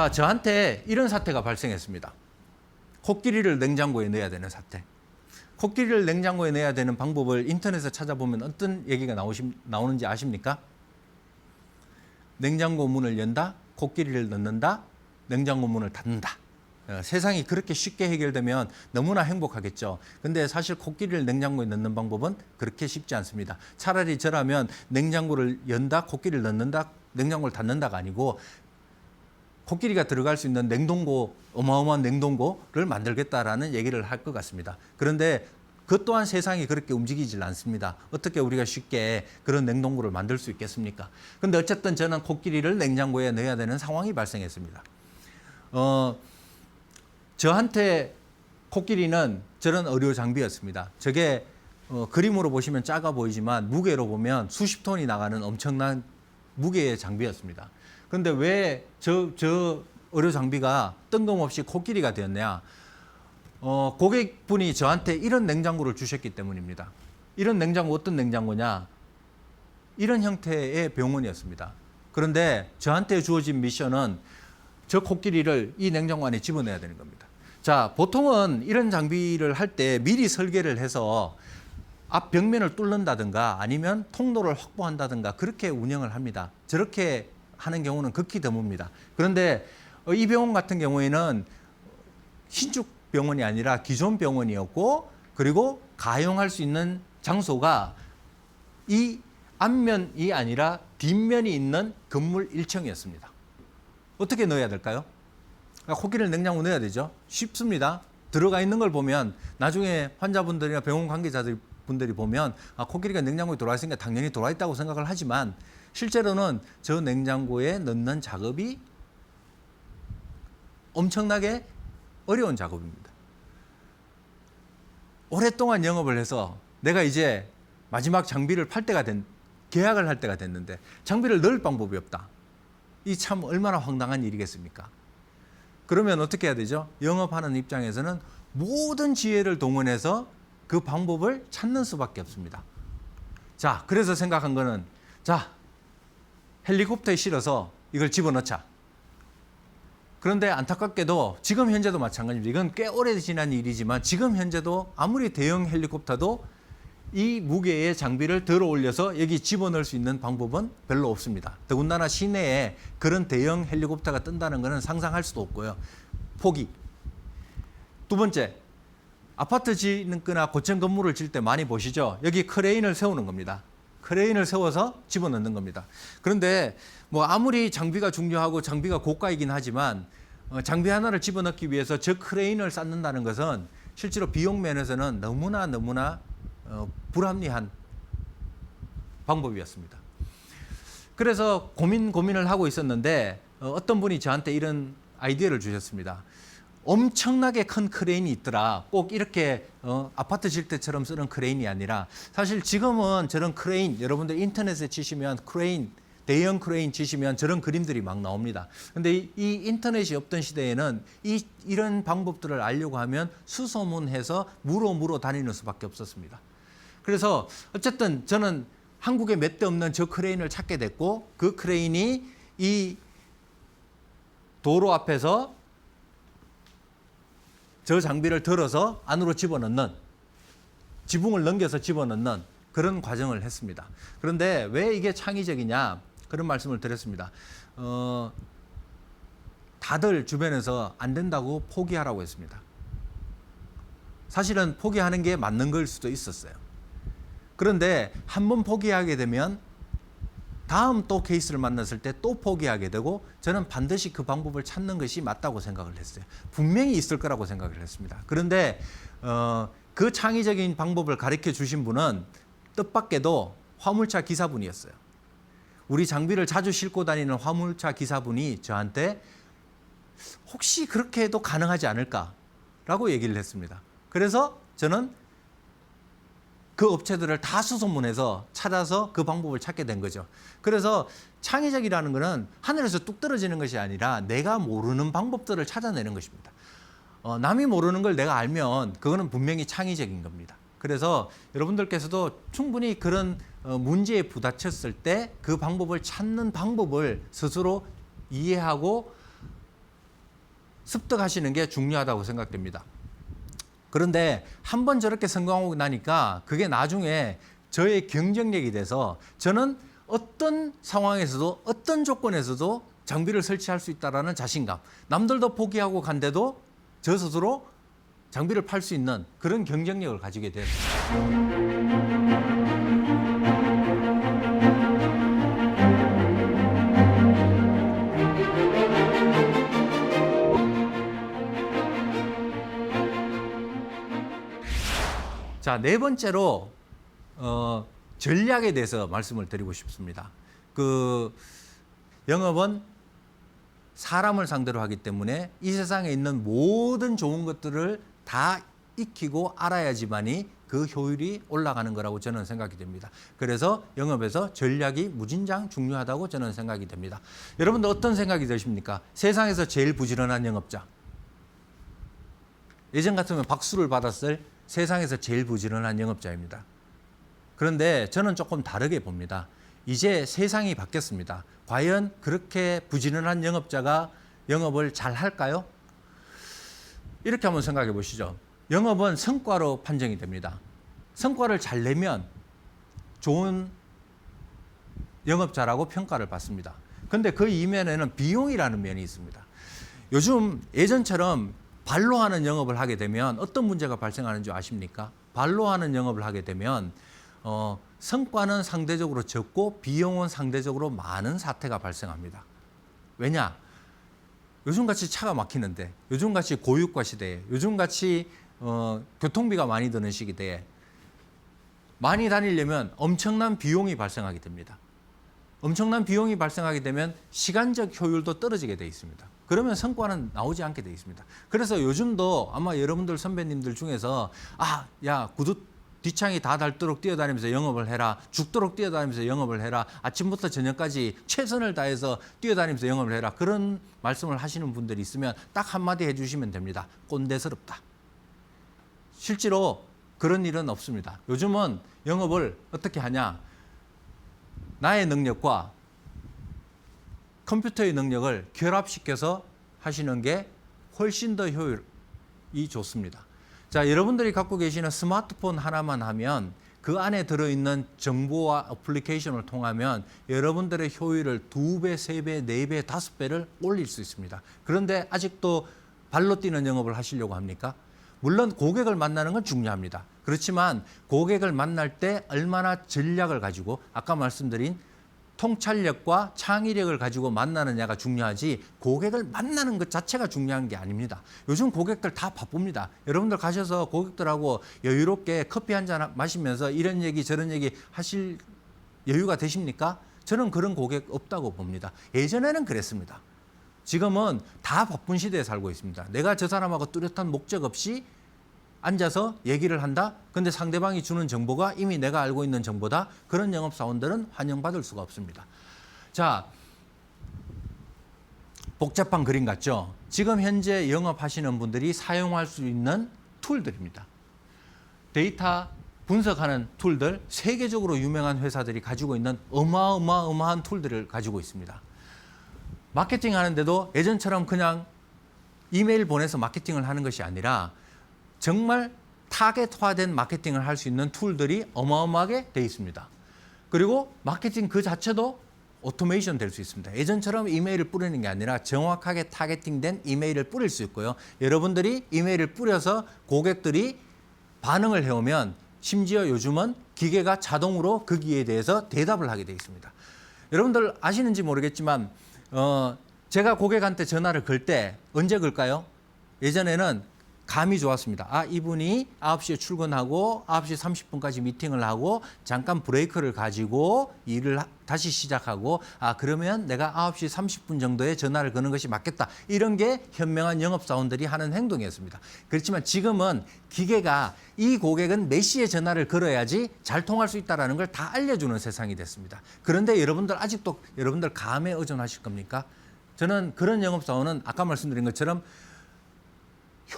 자, 저한테 이런 사태가 발생했습니다. 코끼리를 냉장고에 넣어야 되는 사태. 코끼리를 냉장고에 넣어야 되는 방법을 인터넷에 찾아보면 어떤 얘기가 나오는지 아십니까? 냉장고 문을 연다, 코끼리를 넣는다, 냉장고 문을 닫는다. 세상이 그렇게 쉽게 해결되면 너무나 행복하겠죠. 근데 사실 코끼리를 냉장고에 넣는 방법은 그렇게 쉽지 않습니다. 차라리 저라면 냉장고를 연다, 코끼리를 넣는다, 냉장고를 닫는다가 아니고 코끼리가 들어갈 수 있는 냉동고, 어마어마한 냉동고를 만들겠다라는 얘기를 할 것 같습니다. 그런데 그것 또한 세상이 그렇게 움직이질 않습니다. 어떻게 우리가 쉽게 그런 냉동고를 만들 수 있겠습니까? 근데 어쨌든 저는 코끼리를 냉장고에 넣어야 되는 상황이 발생했습니다. 저한테 코끼리는 저런 의료 장비였습니다. 저게 그림으로 보시면 작아 보이지만 무게로 보면 수십 톤이 나가는 엄청난 무게의 장비였습니다. 그런데 왜 저 의료 장비가 뜬금없이 코끼리가 되었냐? 고객분이 저한테 이런 냉장고를 주셨기 때문입니다. 이런 냉장고 어떤 냉장고냐? 이런 형태의 병원이었습니다. 그런데 저한테 주어진 미션은 저 코끼리를 이 냉장고 안에 집어넣어야 되는 겁니다. 자, 보통은 이런 장비를 할 때 미리 설계를 해서 앞 벽면을 뚫는다든가 아니면 통로를 확보한다든가 그렇게 운영을 합니다. 저렇게 하는 경우는 극히 드뭅니다. 그런데 이 병원 같은 경우에는 신축 병원이 아니라 기존 병원이었고, 그리고 가용할 수 있는 장소가 이 앞면이 아니라 뒷면이 있는 건물 1층이었습니다. 어떻게 넣어야 될까요? 코끼리를 냉장고에 넣어야 되죠. 쉽습니다. 들어가 있는 걸 보면 나중에 환자분들이나 병원 관계자분들이 보면 코끼리가 냉장고에 들어와 있으니까 당연히 들어와 있다고 생각을 하지만 실제로는 저 냉장고에 넣는 작업이 엄청나게 어려운 작업입니다. 오랫동안 영업을 해서 내가 이제 마지막 장비를 계약을 할 때가 됐는데 장비를 넣을 방법이 없다. 이 참 얼마나 황당한 일이겠습니까? 그러면 어떻게 해야 되죠? 영업하는 입장에서는 모든 지혜를 동원해서 그 방법을 찾는 수밖에 없습니다. 자, 그래서 생각한 거는 헬리콥터에 실어서 이걸 집어넣자. 그런데 안타깝게도 지금 현재도 마찬가지입니다. 이건 꽤 오래 지난 일이지만 지금 현재도 아무리 대형 헬리콥터도 이 무게의 장비를 들어 올려서 여기 집어넣을 수 있는 방법은 별로 없습니다. 더군다나 시내에 그런 대형 헬리콥터가 뜬다는 것은 상상할 수도 없고요. 포기. 두 번째, 아파트 짓거나 고층 건물을 질 때 많이 보시죠. 여기 크레인을 세우는 겁니다. 크레인을 세워서 집어넣는 겁니다. 그런데 뭐 아무리 장비가 중요하고 장비가 고가이긴 하지만 장비 하나를 집어넣기 위해서 저 크레인을 쌓는다는 것은 실제로 비용 면에서는 너무나 불합리한 방법이었습니다. 그래서 고민을 하고 있었는데 어떤 분이 저한테 이런 아이디어를 주셨습니다. 엄청나게 큰 크레인이 있더라. 꼭 이렇게 아파트 질 때처럼 쓰는 크레인이 아니라 사실 지금은 저런 크레인, 여러분들 인터넷에 치시면 크레인, 대형 크레인 치시면 저런 그림들이 막 나옵니다. 근데 이 인터넷이 없던 시대에는 이런 방법들을 알려고 하면 수소문해서 무로 다니는 수밖에 없었습니다. 그래서 어쨌든 저는 한국에 몇 대 없는 저 크레인을 찾게 됐고 그 크레인이 이 도로 앞에서 저 장비를 들어서 안으로 집어넣는, 지붕을 넘겨서 집어넣는 그런 과정을 했습니다. 그런데 왜 이게 창의적이냐 그런 말씀을 드렸습니다. 다들 주변에서 안 된다고 포기하라고 했습니다. 사실은 포기하는 게 맞는 걸 수도 있었어요. 그런데 한 번 포기하게 되면 다음 또 케이스를 만났을 때 또 포기하게 되고 저는 반드시 그 방법을 찾는 것이 맞다고 생각을 했어요. 분명히 있을 거라고 생각을 했습니다. 그런데 그 창의적인 방법을 가르쳐 주신 분은 뜻밖에도 화물차 기사분이었어요. 우리 장비를 자주 싣고 다니는 화물차 기사분이 저한테 혹시 그렇게 해도 가능하지 않을까라고 얘기를 했습니다. 그래서 저는 그 업체들을 다 수소문해서 찾아서 그 방법을 찾게 된 거죠. 그래서 창의적이라는 것은 하늘에서 뚝 떨어지는 것이 아니라 내가 모르는 방법들을 찾아내는 것입니다. 남이 모르는 걸 내가 알면 그거는 분명히 창의적인 겁니다. 그래서 여러분들께서도 충분히 그런 문제에 부딪혔을 때 그 방법을 찾는 방법을 스스로 이해하고 습득하시는 게 중요하다고 생각됩니다. 그런데 한번 저렇게 성공하고 나니까 그게 나중에 저의 경쟁력이 돼서 저는 어떤 상황에서도 어떤 조건에서도 장비를 설치할 수 있다는 자신감, 남들도 포기하고 간데도 저 스스로 장비를 팔 수 있는 그런 경쟁력을 가지게 되었습니다. 자, 네 번째로 전략에 대해서 말씀을 드리고 싶습니다. 영업은 사람을 상대로 하기 때문에 이 세상에 있는 모든 좋은 것들을 다 익히고 알아야지만이 그 효율이 올라가는 거라고 저는 생각이 됩니다. 그래서 영업에서 전략이 무진장 중요하다고 저는 생각이 됩니다. 여러분들 어떤 생각이 드십니까? 세상에서 제일 부지런한 영업자. 예전 같으면 박수를 받았을 세상에서 제일 부지런한 영업자입니다. 그런데 저는 조금 다르게 봅니다. 이제 세상이 바뀌었습니다. 과연 그렇게 부지런한 영업자가 영업을 잘 할까요? 이렇게 한번 생각해 보시죠. 영업은 성과로 판정이 됩니다. 성과를 잘 내면 좋은 영업자라고 평가를 받습니다. 그런데 그 이면에는 비용이라는 면이 있습니다. 요즘 예전처럼 발로 하는 영업을 하게 되면 어떤 문제가 발생하는 줄 아십니까? 발로 하는 영업을 하게 되면 성과는 상대적으로 적고 비용은 상대적으로 많은 사태가 발생합니다. 왜냐? 요즘같이 차가 막히는데, 요즘같이 고유가 시대에, 요즘같이 교통비가 많이 드는 시기대에 많이 다니려면 엄청난 비용이 발생하게 됩니다. 엄청난 비용이 발생하게 되면 시간적 효율도 떨어지게 돼 있습니다. 그러면 성과는 나오지 않게 돼 있습니다. 그래서 요즘도 아마 여러분들 선배님들 중에서 야 구두 뒷창이 다 닳도록 뛰어다니면서 영업을 해라. 죽도록 뛰어다니면서 영업을 해라. 아침부터 저녁까지 최선을 다해서 뛰어다니면서 영업을 해라. 그런 말씀을 하시는 분들이 있으면 딱 한마디 해주시면 됩니다. 꼰대스럽다. 실제로 그런 일은 없습니다. 요즘은 영업을 어떻게 하냐. 나의 능력과 컴퓨터의 능력을 결합시켜서 하시는 게 훨씬 더 효율이 좋습니다. 자, 여러분들이 갖고 계시는 스마트폰 하나만 하면 그 안에 들어있는 정보와 어플리케이션을 통하면 여러분들의 효율을 2배, 3배, 4배, 5배를 올릴 수 있습니다. 그런데 아직도 발로 뛰는 영업을 하시려고 합니까? 물론 고객을 만나는 건 중요합니다. 그렇지만 고객을 만날 때 얼마나 전략을 가지고 아까 말씀드린 통찰력과 창의력을 가지고 만나느냐가 중요하지 고객을 만나는 것 자체가 중요한 게 아닙니다. 요즘 고객들 다 바쁩니다. 여러분들 가셔서 고객들하고 여유롭게 커피 한잔 마시면서 이런 얘기 저런 얘기 하실 여유가 되십니까? 저는 그런 고객 없다고 봅니다. 예전에는 그랬습니다. 지금은 다 바쁜 시대에 살고 있습니다. 내가 저 사람하고 뚜렷한 목적 없이 앉아서 얘기를 한다? 근데 상대방이 주는 정보가 이미 내가 알고 있는 정보다? 그런 영업사원들은 환영받을 수가 없습니다. 자, 복잡한 그림 같죠? 지금 현재 영업하시는 분들이 사용할 수 있는 툴들입니다. 데이터 분석하는 툴들, 세계적으로 유명한 회사들이 가지고 있는 어마어마한 툴들을 가지고 있습니다. 마케팅 하는데도 예전처럼 그냥 이메일 보내서 마케팅을 하는 것이 아니라 정말 타겟화된 마케팅을 할 수 있는 툴들이 어마어마하게 돼 있습니다. 그리고 마케팅 그 자체도 오토메이션 될 수 있습니다. 예전처럼 이메일을 뿌리는 게 아니라 정확하게 타겟팅된 이메일을 뿌릴 수 있고요. 여러분들이 이메일을 뿌려서 고객들이 반응을 해오면 심지어 요즘은 기계가 자동으로 거기에 대해서 대답을 하게 돼 있습니다. 여러분들 아시는지 모르겠지만 제가 고객한테 전화를 걸 때 언제 걸까요? 예전에는 감이 좋았습니다. 이분이 9시에 출근하고 9시 30분까지 미팅을 하고 잠깐 브레이크를 가지고 일을 다시 시작하고 그러면 내가 9시 30분 정도에 전화를 거는 것이 맞겠다. 이런 게 현명한 영업사원들이 하는 행동이었습니다. 그렇지만 지금은 기계가 이 고객은 몇 시에 전화를 걸어야지 잘 통할 수 있다는 걸 다 알려주는 세상이 됐습니다. 그런데 여러분들 아직도 여러분들 감에 의존하실 겁니까? 저는 그런 영업사원은 아까 말씀드린 것처럼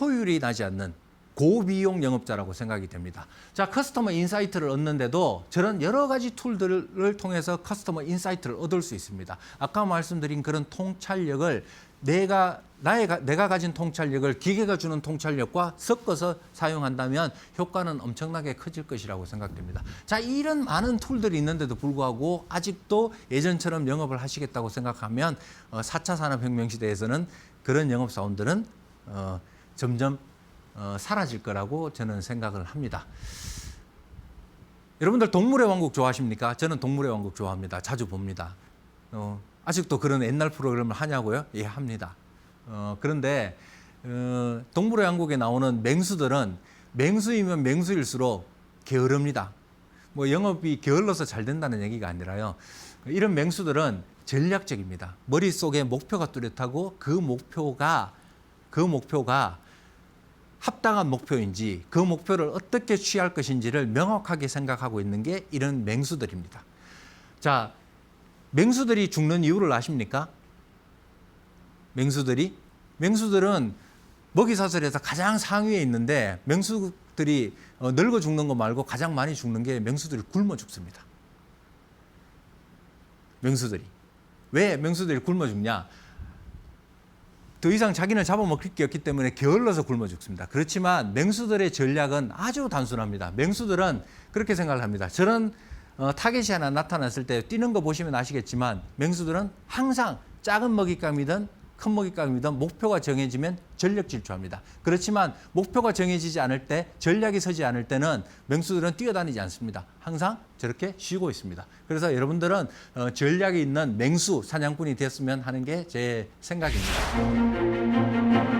효율이 나지 않는 고비용 영업자라고 생각이 됩니다. 자, 커스터머 인사이트를 얻는데도 저런 여러 가지 툴들을 통해서 커스터머 인사이트를 얻을 수 있습니다. 아까 말씀드린 그런 통찰력을 내가 내가 가진 통찰력을 기계가 주는 통찰력과 섞어서 사용한다면 효과는 엄청나게 커질 것이라고 생각됩니다. 자, 이런 많은 툴들이 있는데도 불구하고 아직도 예전처럼 영업을 하시겠다고 생각하면 4차 산업혁명 시대에서는 그런 영업사원들은 점점 사라질 거라고 저는 생각을 합니다. 여러분들 동물의 왕국 좋아하십니까? 저는 동물의 왕국 좋아합니다. 자주 봅니다. 아직도 그런 옛날 프로그램을 하냐고요? 예, 합니다. 그런데 동물의 왕국에 나오는 맹수들은 맹수이면 맹수일수록 게으릅니다. 뭐 영업이 게을러서 잘 된다는 얘기가 아니라요. 이런 맹수들은 전략적입니다. 머릿속에 목표가 뚜렷하고 그 목표가 합당한 목표인지 그 목표를 어떻게 취할 것인지를 명확하게 생각하고 있는 게 이런 맹수들입니다. 자, 맹수들이 죽는 이유를 아십니까? 맹수들은 먹이사슬에서 가장 상위에 있는데 맹수들이 늙어 죽는 거 말고 가장 많이 죽는 게 맹수들이 굶어 죽습니다. 왜 맹수들이 굶어 죽냐? 더 이상 자기는 잡아먹힐 게 없기 때문에 게을러서 굶어 죽습니다. 그렇지만 맹수들의 전략은 아주 단순합니다. 맹수들은 그렇게 생각을 합니다. 저런 타겟이 하나 나타났을 때 뛰는 거 보시면 아시겠지만 맹수들은 항상 작은 먹잇감이든 큰 먹잇감이든 목표가 정해지면 전력 질주합니다. 그렇지만 목표가 정해지지 않을 때, 전략이 서지 않을 때는 맹수들은 뛰어다니지 않습니다. 항상 저렇게 쉬고 있습니다. 그래서 여러분들은 전략이 있는 맹수 사냥꾼이 됐으면 하는 게 제 생각입니다.